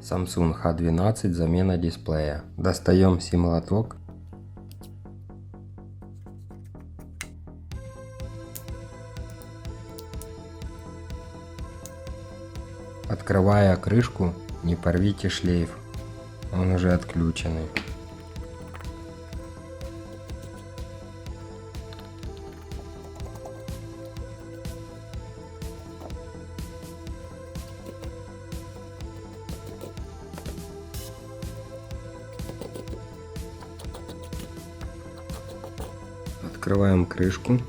Samsung H12, замена дисплея. Достаем сим-лоток. Открывая крышку, не порвите шлейф, он уже отключенный. Открываем крышку,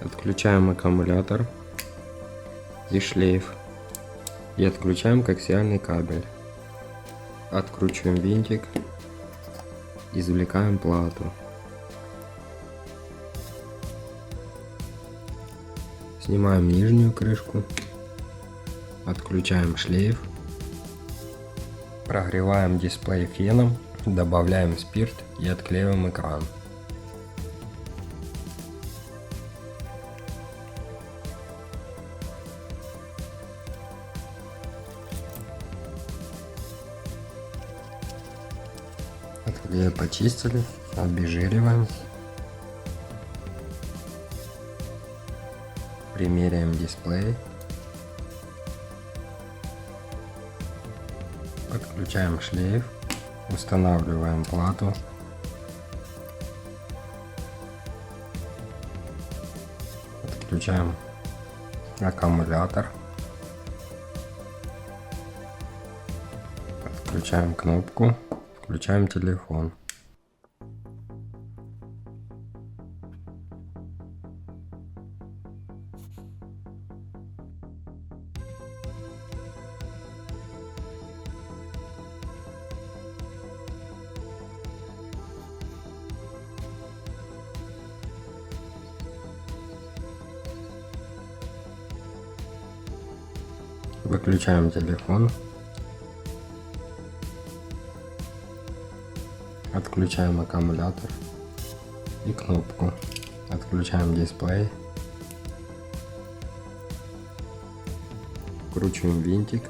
отключаем аккумулятор и шлейф и отключаем коаксиальный кабель. Откручиваем винтик, извлекаем плату. Снимаем нижнюю крышку, отключаем шлейф, прогреваем дисплей феном, добавляем спирт и отклеиваем экран. Отклей почистили, обезжириваем. Примеряем дисплей. Подключаем шлейф. Устанавливаем плату. Подключаем аккумулятор. Подключаем кнопку. Включаем телефон. Выключаем телефон. Отключаем аккумулятор и кнопку. Отключаем дисплей. Вкручиваем винтик.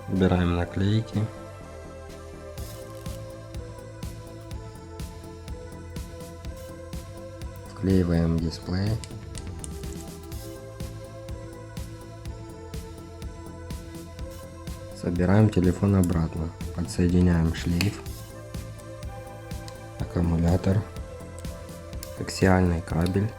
Убираем наклейки. Вклеиваем дисплей. Собираем телефон обратно. Подсоединяем шлейф, аккумулятор, коаксиальный кабель.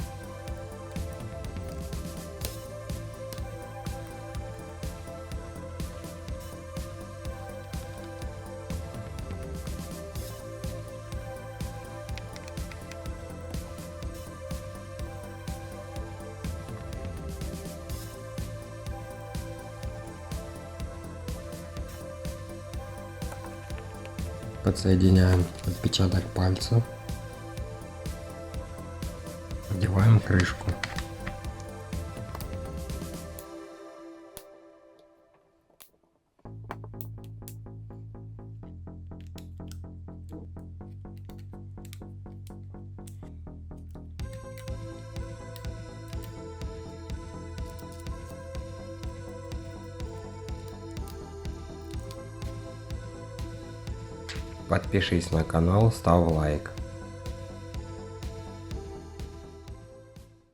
Подсоединяем отпечаток пальца. Одеваем крышку. Подпишись на канал, ставь лайк.